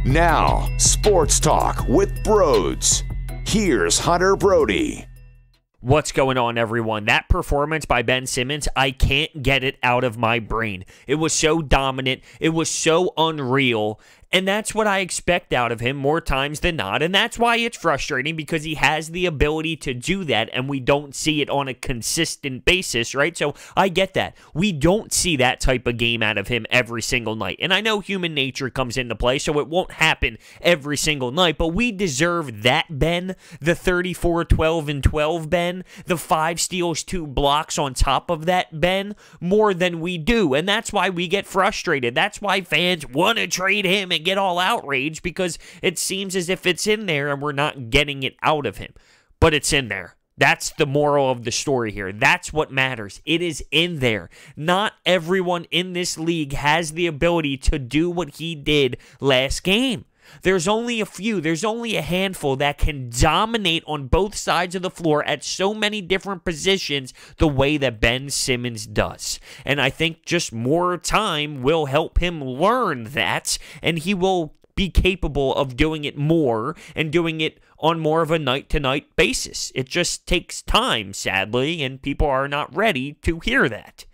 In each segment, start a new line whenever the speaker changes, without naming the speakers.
Now, Sports Talk with Broads. Here's Hunter Brody.
What's going on, everyone? That performance by Ben Simmons, I can't get it out of my brain. It was so dominant. It was so unreal. And that's what I expect out of him more times than not. And that's why it's frustrating, because he has the ability to do that and we don't see it on a consistent basis, right? So I get that. We don't see that type of game out of him every single night. And I know human nature comes into play, so it won't happen every single night. But we deserve that Ben, the 34, 12, and 12 Ben, the 5 steals, 2 blocks on top of that Ben, more than we do. And that's why we get frustrated. That's why fans want to trade him and get all outraged, because it seems as if it's in there and we're not getting it out of him. But it's in there. That's the moral of the story here. That's what matters. It is in there. Not everyone in this league has the ability to do what he did last game. There's only a few, there's only a handful that can dominate on both sides of the floor at so many different positions the way that Ben Simmons does. And I think just more time will help him learn that, and he will be capable of doing it more and doing it on more of a night-to-night basis. It just takes time, sadly, and people are not ready to hear that.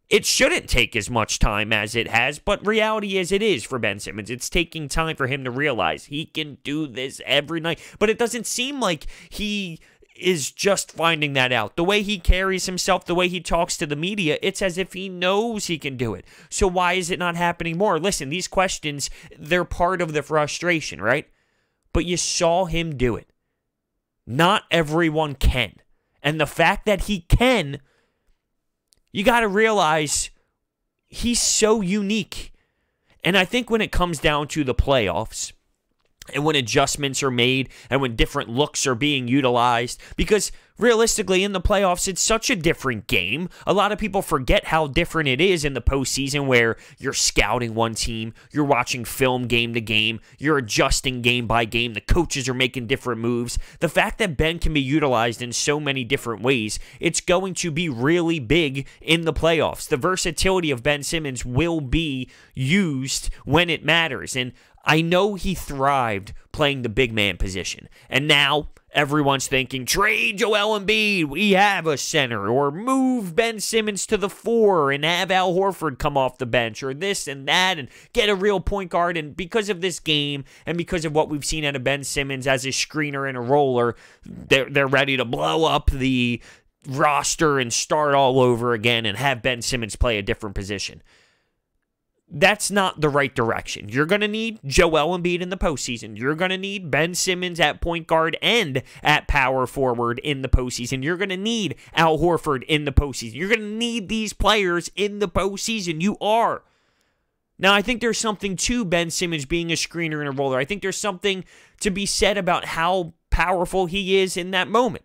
It shouldn't take as much time as it has, but reality is it is for Ben Simmons. It's taking time for him to realize he can do this every night. But it doesn't seem like he is just finding that out. The way he carries himself, the way he talks to the media, it's as if he knows he can do it. So why is it not happening more? Listen, these questions, they're part of the frustration, right? But you saw him do it. Not everyone can. And the fact that he can, you got to realize he's so unique. And I think when it comes down to the playoffs and when adjustments are made and when different looks are being utilized, because realistically in the playoffs, it's such a different game. A lot of people forget how different it is in the postseason, where you're scouting one team, you're watching film game to game, you're adjusting game by game, the coaches are making different moves. The fact that Ben can be utilized in so many different ways, it's going to be really big in the playoffs. The versatility of Ben Simmons will be used when it matters. And I know he thrived playing the big man position. And now everyone's thinking, trade Joel Embiid, we have a center, or move Ben Simmons to the 4 and have Al Horford come off the bench, or this and that, and get a real point guard. And because of this game and because of what we've seen out of Ben Simmons as a screener and a roller, they're ready to blow up the roster and start all over again and have Ben Simmons play a different position. That's not the right direction. You're going to need Joel Embiid in the postseason. You're going to need Ben Simmons at point guard and at power forward in the postseason. You're going to need Al Horford in the postseason. You're going to need these players in the postseason. You are. Now, I think there's something to Ben Simmons being a screener and a roller. I think there's something to be said about how powerful he is in that moment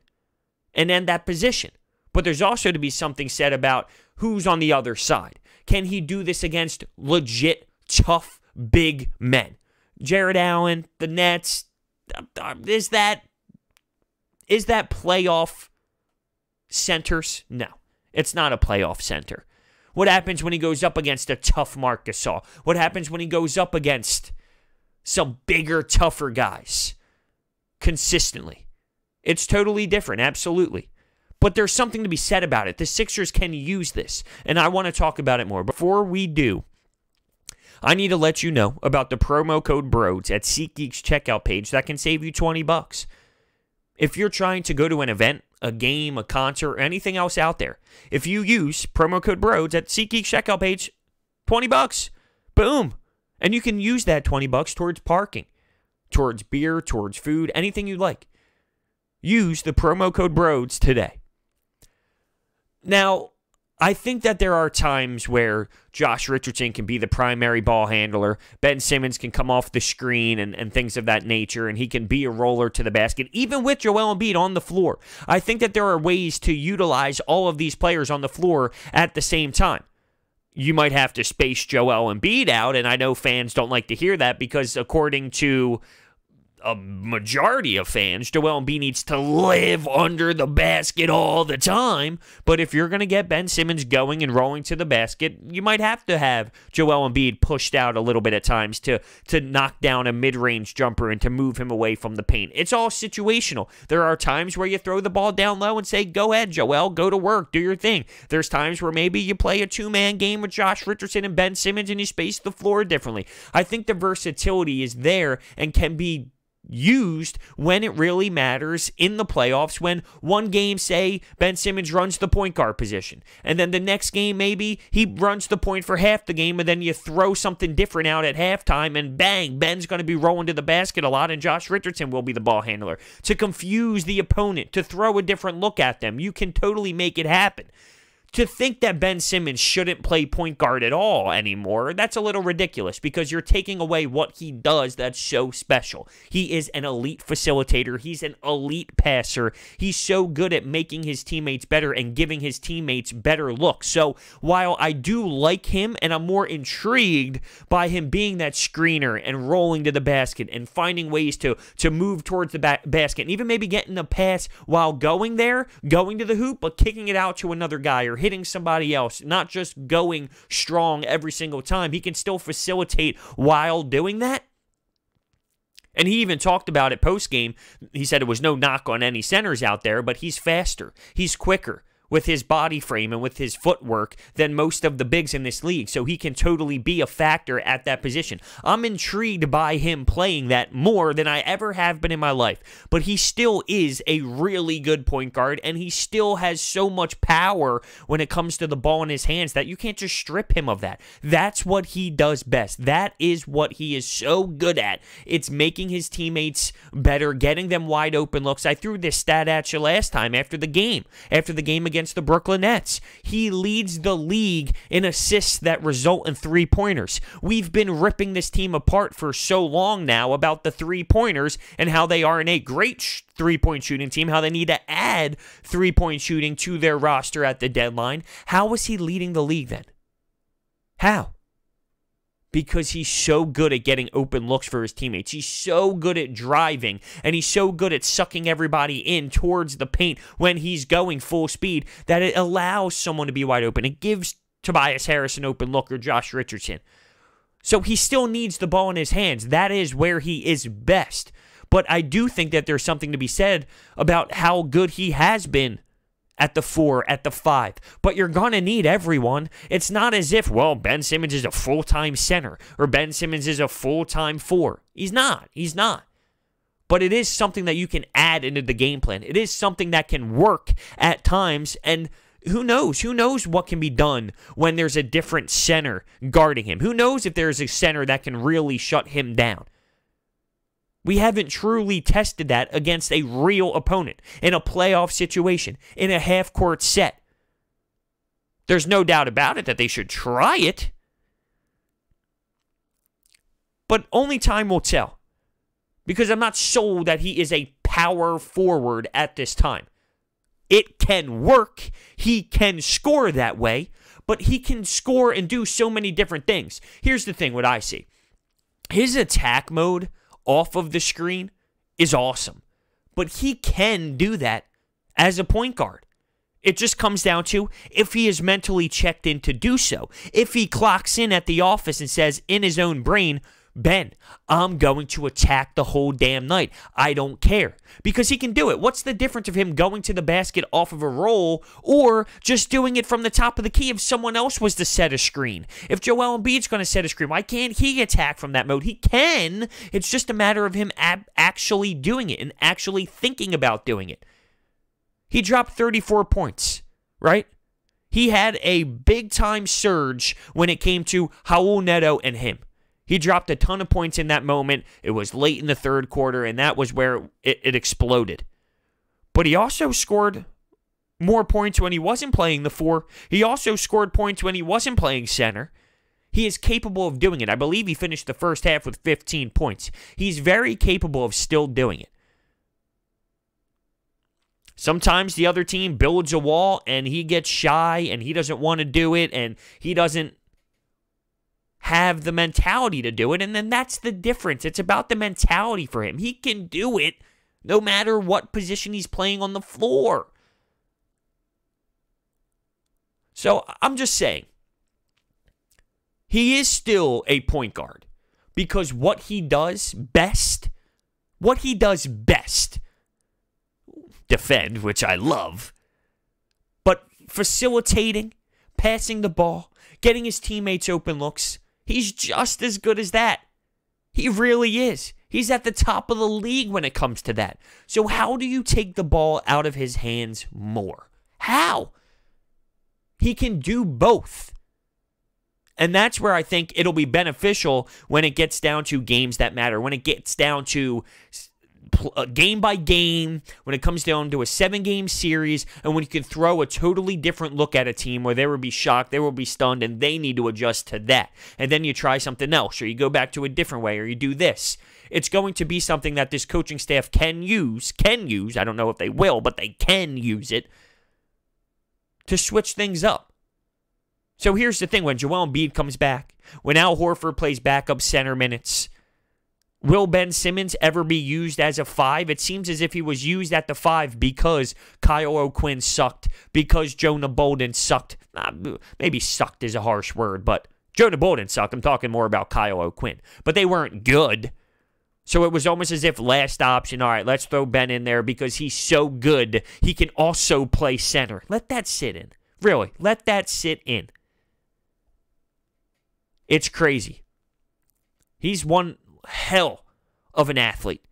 and in that position. But there's also to be something said about who's on the other side. Can he do this against legit, tough, big men? Jared Allen, the Nets, is that playoff centers? No, it's not a playoff center. What happens when he goes up against a tough Marc Gasol? What happens when he goes up against some bigger, tougher guys consistently? It's totally different, absolutely. But there's something to be said about it. The Sixers can use this, and I want to talk about it more. Before we do, I need to let you know about the promo code BROADS at SeatGeek's checkout page that can save you $20. If you're trying to go to an event, a game, a concert, or anything else out there, if you use promo code BROADS at SeatGeek's checkout page, $20. Boom. And you can use that $20 towards parking, towards beer, towards food, anything you like. Use the promo code BROADS today. Now, I think that there are times where Josh Richardson can be the primary ball handler. Ben Simmons can come off the screen and things of that nature, and he can be a roller to the basket, even with Joel Embiid on the floor. I think that there are ways to utilize all of these players on the floor at the same time. You might have to space Joel Embiid out, and I know fans don't like to hear that because according to a majority of fans, Joel Embiid needs to live under the basket all the time. But if you're going to get Ben Simmons going and rolling to the basket, you might have to have Joel Embiid pushed out a little bit at times to knock down a mid-range jumper and to move him away from the paint. It's all situational. There are times where you throw the ball down low and say, go ahead, Joel, go to work, do your thing. There's times where maybe you play a two-man game with Josh Richardson and Ben Simmons and you space the floor differently. I think the versatility is there and can be used when it really matters in the playoffs, when one game, say, Ben Simmons runs the point guard position, and then the next game maybe he runs the point for half the game, and then you throw something different out at halftime, and bang, Ben's going to be rolling to the basket a lot, and Josh Richardson will be the ball handler. To confuse the opponent, to throw a different look at them, you can totally make it happen. To think that Ben Simmons shouldn't play point guard at all anymore, that's a little ridiculous because you're taking away what he does that's so special. He is an elite facilitator. He's an elite passer. He's so good at making his teammates better and giving his teammates better looks. So while I do like him and I'm more intrigued by him being that screener and rolling to the basket and finding ways to move towards the basket and even maybe getting a pass while going there, going to the hoop, but kicking it out to another guy or hitting somebody else, not just going strong every single time. He can still facilitate while doing that. And he even talked about it post-game. He said it was no knock on any centers out there, but he's faster. He's quicker with his body frame and with his footwork than most of the bigs in this league, so he can totally be a factor at that position. I'm intrigued by him playing that more than I ever have been in my life, but he still is a really good point guard, and he still has so much power when it comes to the ball in his hands that you can't just strip him of that. That's what he does best. That is what he is so good at. It's making his teammates better, getting them wide open looks. I threw this stat at you last time after the game against the Brooklyn Nets. He leads the league in assists that result in three-pointers. We've been ripping this team apart for so long now about the three-pointers and how they are in a great three-point shooting team, how they need to add three-point shooting to their roster at the deadline. How is he leading the league then? How? Because he's so good at getting open looks for his teammates. He's so good at driving, and he's so good at sucking everybody in towards the paint when he's going full speed that it allows someone to be wide open. It gives Tobias Harris an open look or Josh Richardson. So he still needs the ball in his hands. That is where he is best. But I do think that there's something to be said about how good he has been at the 4, at the 5. But you're going to need everyone. It's not as if, well, Ben Simmons is a full-time center or Ben Simmons is a full-time 4. He's not. He's not. But it is something that you can add into the game plan. It is something that can work at times, and who knows? Who knows what can be done when there's a different center guarding him? Who knows if there's a center that can really shut him down? We haven't truly tested that against a real opponent in a playoff situation, in a half-court set. There's no doubt about it that they should try it. But only time will tell. Because I'm not sold that he is a power forward at this time. It can work. He can score that way. But he can score and do so many different things. Here's the thing, what I see. His attack mode off of the screen is awesome. But he can do that as a point guard. It just comes down to if he is mentally checked in to do so. If he clocks in at the office and says in his own brain, Ben, I'm going to attack the whole damn night. I don't care. Because he can do it. What's the difference of him going to the basket off of a roll or just doing it from the top of the key if someone else was to set a screen? If Joel Embiid's going to set a screen, why can't he attack from that mode? He can. It's just a matter of him actually doing it and actually thinking about doing it. He dropped 34 points, right? He had a big-time surge when it came to Raul Neto and him. He dropped a ton of points in that moment. It was late in the third quarter, and that was where it exploded. But he also scored more points when he wasn't playing the 4. He also scored points when he wasn't playing center. He is capable of doing it. I believe he finished the first half with 15 points. He's very capable of still doing it. Sometimes the other team builds a wall, and he gets shy, and he doesn't want to do it, and he doesn't have the mentality to do it, and then that's the difference. It's about the mentality for him. He can do it no matter what position he's playing on the floor. So I'm just saying, he is still a point guard because what he does best, defend, which I love, but facilitating, passing the ball, getting his teammates open looks, he's just as good as that. He really is. He's at the top of the league when it comes to that. So how do you take the ball out of his hands more? How? He can do both. And that's where I think it'll be beneficial when it gets down to games that matter, when it gets down to game by game, when it comes down to a 7-game series, and when you can throw a totally different look at a team where they will be shocked, they will be stunned, and they need to adjust to that. And then you try something else, or you go back to a different way, or you do this. It's going to be something that this coaching staff can use. I don't know if they will, but they can use it to switch things up. So here's the thing. When Joel Embiid comes back, when Al Horford plays backup center minutes, will Ben Simmons ever be used as a 5? It seems as if he was used at the 5 because Kyle O'Quinn sucked, because Jonah Bolden sucked. Maybe sucked is a harsh word, but Jonah Bolden sucked. I'm talking more about Kyle O'Quinn. But they weren't good. So it was almost as if last option, all right, let's throw Ben in there because he's so good. He can also play center. Let that sit in. Really, let that sit in. It's crazy. He's one hell of an athlete.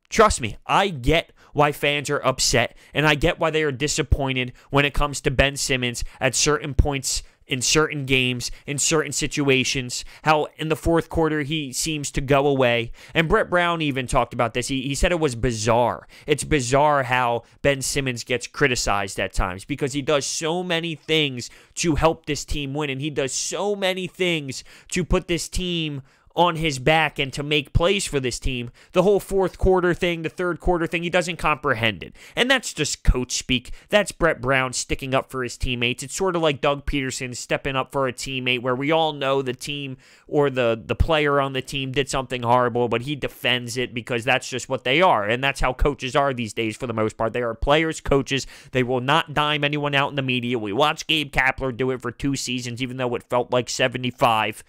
Trust me, I get why fans are upset, and I get why they are disappointed when it comes to Ben Simmons at certain points in certain games, in certain situations, how in the fourth quarter he seems to go away. And Brett Brown even talked about this. He said it was bizarre. It's bizarre how Ben Simmons gets criticized at times because he does so many things to help this team win, and he does so many things to put this team on his back and to make plays for this team. The whole fourth quarter thing, the third quarter thing, he doesn't comprehend it. And that's just coach speak. That's Brett Brown sticking up for his teammates. It's sort of like Doug Peterson stepping up for a teammate where we all know the team or the player on the team did something horrible, but he defends it because that's just what they are. And that's how coaches are these days for the most part. They are players, coaches. They will not dime anyone out in the media. We watched Gabe Kapler do it for 2 seasons, even though it felt like 75.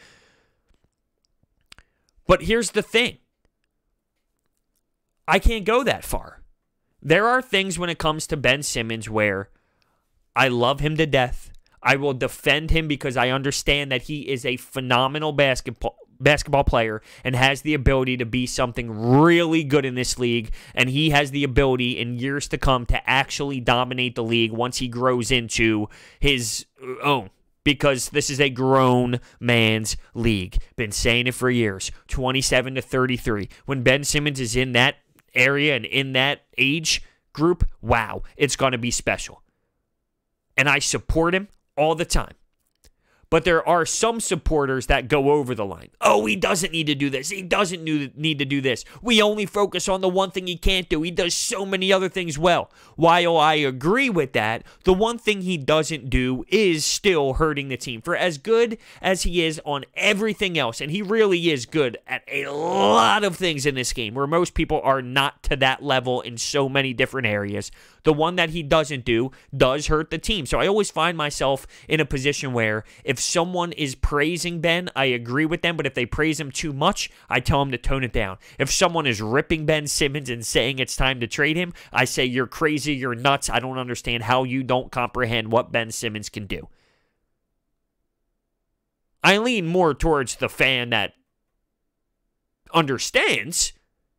But here's the thing. I can't go that far. There are things when it comes to Ben Simmons where I love him to death. I will defend him because I understand that he is a phenomenal basketball player and has the ability to be something really good in this league. And he has the ability in years to come to actually dominate the league once he grows into his own. Because this is a grown man's league. Been saying it for years. 27 to 33. When Ben Simmons is in that area and in that age group, wow, it's going to be special. And I support him all the time. But there are some supporters that go over the line. Oh, he doesn't need to do this. He doesn't need to do this. We only focus on the one thing he can't do. He does so many other things well. While I agree with that, the one thing he doesn't do is still hurting the team. For as good as he is on everything else, and he really is good at a lot of things in this game, where most people are not to that level in so many different areas, the one that he doesn't do does hurt the team. So I always find myself in a position where if someone is praising Ben, I agree with them, but if they praise him too much, I tell him to tone it down. If someone is ripping Ben Simmons and saying it's time to trade him, I say you're crazy, you're nuts, I don't understand how you don't comprehend what Ben Simmons can do. I lean more towards the fan that understands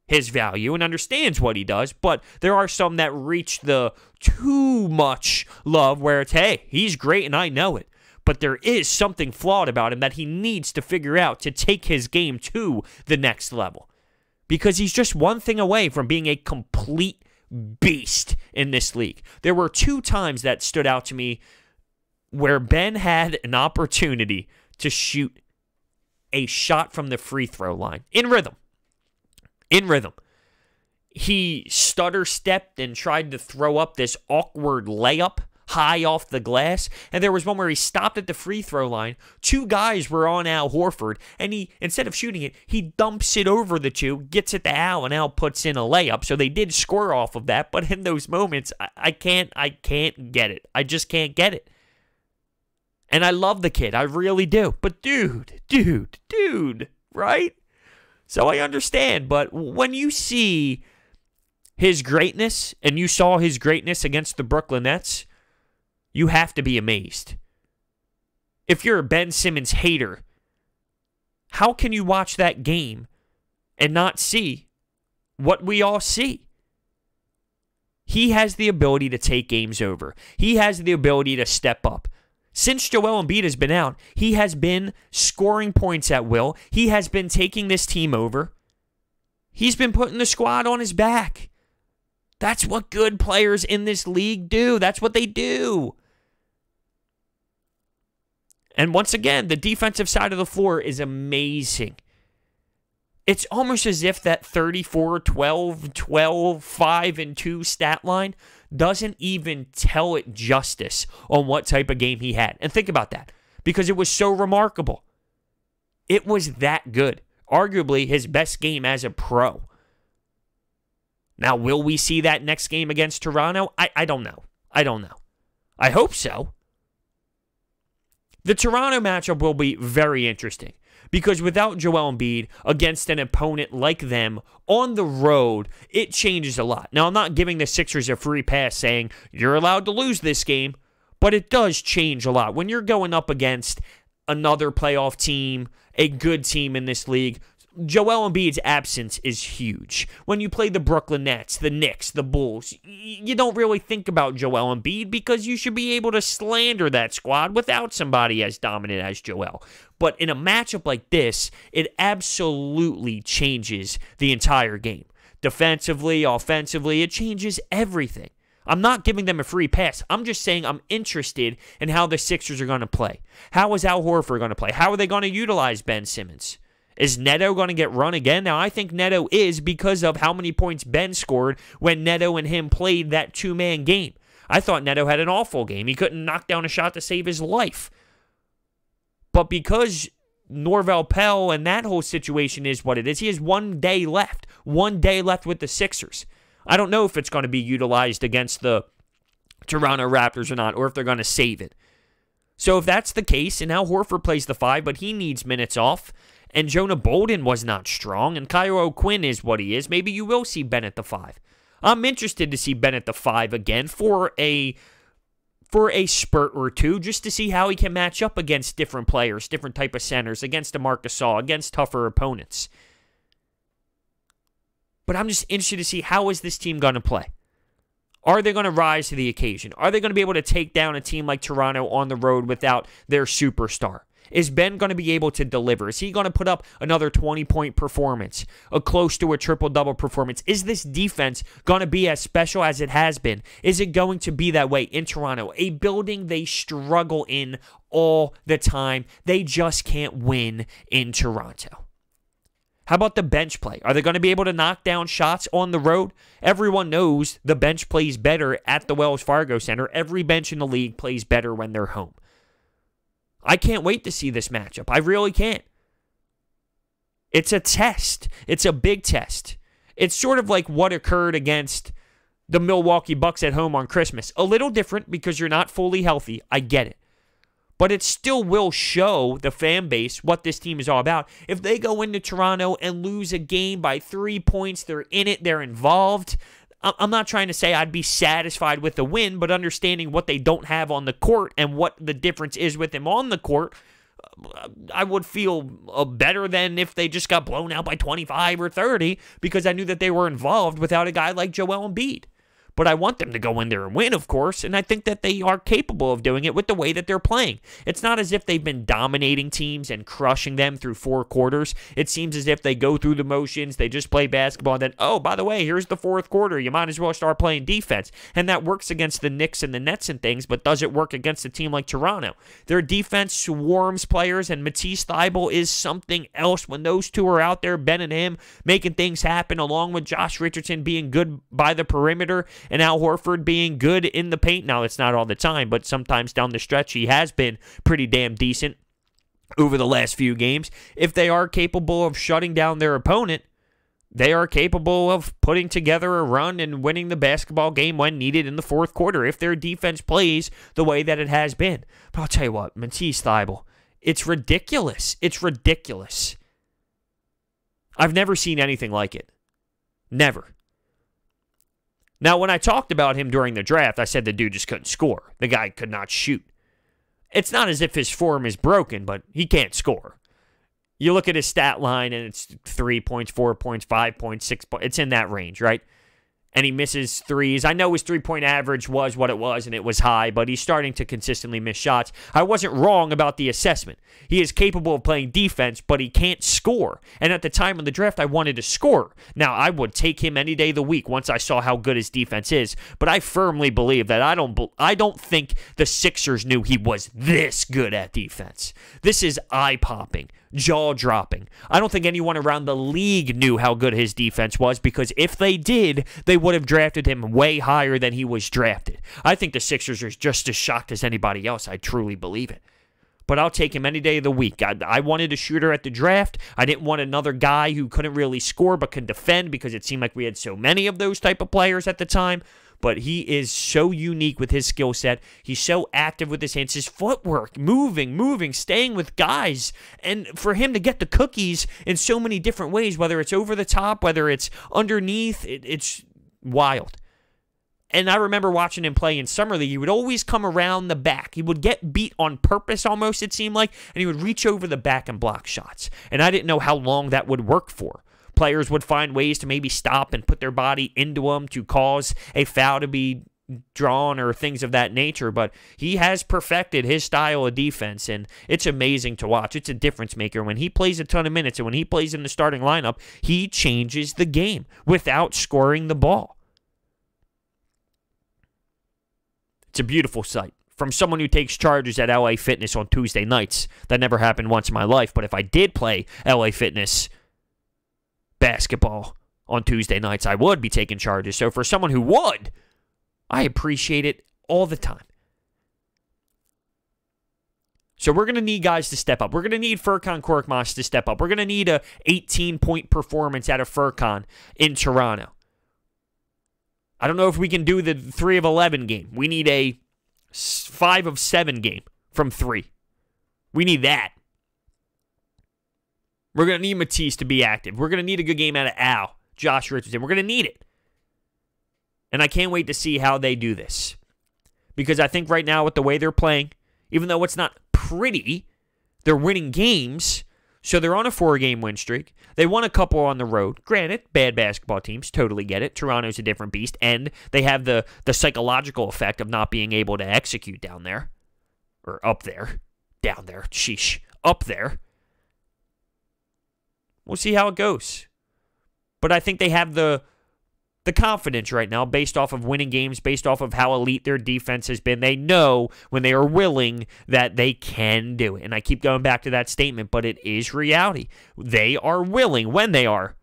his value and understands what he does, but there are some that reach the too much love where it's, hey, he's great and I know it, but there is something flawed about him that he needs to figure out to take his game to the next level, because he's just one thing away from being a complete beast in this league. There were 2 times that stood out to me where Ben had an opportunity to shoot a shot from the free throw line in rhythm. He stutter-stepped and tried to throw up this awkward layup high off the glass. And there was one where he stopped at the free throw line. 2 guys were on Al Horford, and he, instead of shooting it, he dumps it over the 2, gets it to Al, and Al puts in a layup. So they did score off of that, but in those moments, I can't get it. I just can't get it. And I love the kid. I really do. But dude, right? So I understand. But when you see his greatness, and you saw his greatness against the Brooklyn Nets, you have to be amazed. If you're a Ben Simmons hater, how can you watch that game and not see what we all see? He has the ability to take games over. He has the ability to step up. Since Joel Embiid has been out, he has been scoring points at will. He has been taking this team over. He's been putting the squad on his back. That's what good players in this league do. That's what they do. And once again, the defensive side of the floor is amazing. It's almost as if that 34, 12, 12, 5, and 2 stat line doesn't even tell it justice on what type of game he had. And think about that, because it was so remarkable. It was that good. Arguably his best game as a pro. Now, will we see that next game against Toronto? I don't know. I hope so. The Toronto matchup will be very interesting, because without Joel Embiid against an opponent like them on the road, it changes a lot. Now, I'm not giving the Sixers a free pass saying you're allowed to lose this game, but it does change a lot. When you're going up against another playoff team, a good team in this league, Joel Embiid's absence is huge. When you play the Brooklyn Nets, the Knicks, the Bulls, you don't really think about Joel Embiid because you should be able to slander that squad without somebody as dominant as Joel. But in a matchup like this, it absolutely changes the entire game. Defensively, offensively, it changes everything. I'm not giving them a free pass. I'm just saying I'm interested in how the Sixers are going to play. How is Al Horford going to play? How are they going to utilize Ben Simmons? Is Neto going to get run again? Now, I think Neto is because of how many points Ben scored when Neto and him played that 2-man game. I thought Neto had an awful game. He couldn't knock down a shot to save his life. But because Norvel Pell and that whole situation is what it is, he has 1 day left. 1 day left with the Sixers. I don't know if it's going to be utilized against the Toronto Raptors or not, or if they're going to save it. So if that's the case, and now Horford plays the 5, but he needs minutes off, and Jonah Bolden was not strong, and Kyle O'Quinn is what he is, maybe you will see Ben at the 5. I'm interested to see Ben at the 5 again for a spurt or two, just to see how he can match up against different players, different type of centers, against DeMarcus Gasol, against tougher opponents. But I'm just interested to see, how is this team going to play? Are they going to rise to the occasion? Are they going to be able to take down a team like Toronto on the road without their superstar? Is Ben going to be able to deliver? Is he going to put up another 20-point performance, close to a triple-double performance? Is this defense going to be as special as it has been? Is it going to be that way in Toronto? A building they struggle in all the time. They just can't win in Toronto. How about the bench play? Are they going to be able to knock down shots on the road? Everyone knows the bench plays better at the Wells Fargo Center. Every bench in the league plays better when they're home. I can't wait to see this matchup. I really can't. It's a test. It's a big test. It's sort of like what occurred against the Milwaukee Bucks at home on Christmas. A little different because you're not fully healthy. I get it. But it still will show the fan base what this team is all about. If they go into Toronto and lose a game by 3 points, they're in it, they're involved. I'm not trying to say I'd be satisfied with the win, but understanding what they don't have on the court and what the difference is with them on the court, I would feel better than if they just got blown out by 25 or 30 because I knew that they were involved without a guy like Joel Embiid. But I want them to go in there and win, of course, and I think that they are capable of doing it with the way that they're playing. It's not as if they've been dominating teams and crushing them through 4 quarters. It seems as if they go through the motions, they just play basketball, and then, oh, by the way, here's the 4th quarter. You might as well start playing defense. And that works against the Knicks and the Nets and things, but does it work against a team like Toronto? Their defense swarms players, and Matisse Thybulle is something else. When those two are out there, Ben and him, making things happen, along with Josh Richardson being good by the perimeter, and Al Horford being good in the paint. Now, it's not all the time, but sometimes down the stretch, he has been pretty damn decent over the last few games. If they are capable of shutting down their opponent, they are capable of putting together a run and winning the basketball game when needed in the fourth quarter if their defense plays the way that it has been. But I'll tell you what, Matisse Thybulle, it's ridiculous. It's ridiculous. I've never seen anything like it. Never. Now, when I talked about him during the draft, I said the dude just couldn't score. The guy could not shoot. It's not as if his form is broken, but he can't score. You look at his stat line, and it's 3 points, 4 points, 5 points, 6 points. It's in that range, right? And he misses threes. I know his three-point average was what it was, and it was high, but he's starting to consistently miss shots. I wasn't wrong about the assessment. He is capable of playing defense, but he can't score. And at the time of the draft, I wanted to score. Now, I would take him any day of the week once I saw how good his defense is, but I firmly believe that I don't think the Sixers knew he was this good at defense. This is eye-popping, jaw-dropping. I don't think anyone around the league knew how good his defense was, because if they did, they would have drafted him way higher than he was drafted. I think the Sixers are just as shocked as anybody else. I truly believe it. But I'll take him any day of the week. I wanted a shooter at the draft. I didn't want another guy who couldn't really score but could defend, because it seemed like we had so many of those type of players at the time. But he is so unique with his skill set. He's so active with his hands, his footwork, moving, staying with guys. And for him to get the cookies in so many different ways, whether it's over the top, whether it's underneath, it's wild. And I remember watching him play in Summer League. He would always come around the back. He would get beat on purpose almost, it seemed like, and he would reach over the back and block shots. And I didn't know how long that would work for. Players would find ways to maybe stop and put their body into him to cause a foul to be drawn or things of that nature, but he has perfected his style of defense, and it's amazing to watch. It's a difference maker. When he plays a ton of minutes and when he plays in the starting lineup, he changes the game without scoring the ball. It's a beautiful sight. From someone who takes charges at LA Fitness on Tuesday nights. That never happened once in my life, but if I did play LA Fitness basketball on Tuesday nights, I would be taking charges. So for someone who would, I appreciate it all the time. So we're going to need guys to step up. We're going to need Furkan Korkmaz to step up. We're going to need a 18-point performance out of Furkan in Toronto. I don't know if we can do the 3 of 11 game. We need a 5 of 7 game from 3. We need that. We're going to need Matisse to be active. We're going to need a good game out of Al, Josh Richardson. We're going to need it. And I can't wait to see how they do this. Because I think right now with the way they're playing, even though it's not pretty, they're winning games. So they're on a 4-game win streak. They won a couple on the road. Granted, bad basketball teams, totally get it. Toronto's a different beast. And they have the psychological effect of not being able to execute down there. Or up there. Down there. Sheesh. Up there. We'll see how it goes. But I think they have the confidence right now based off of winning games, based off of how elite their defense has been. They know when they are willing that they can do it. And I keep going back to that statement, but it is reality. They are willing when they are.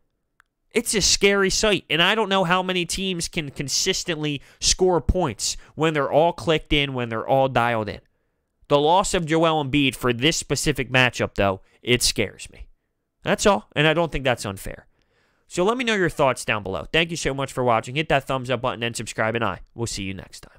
It's a scary sight. And I don't know how many teams can consistently score points when they're all clicked in, when they're all dialed in. The loss of Joel Embiid for this specific matchup, though, it scares me. That's all, and I don't think that's unfair. So let me know your thoughts down below. Thank you so much for watching. Hit that thumbs up button and subscribe, and I will see you next time.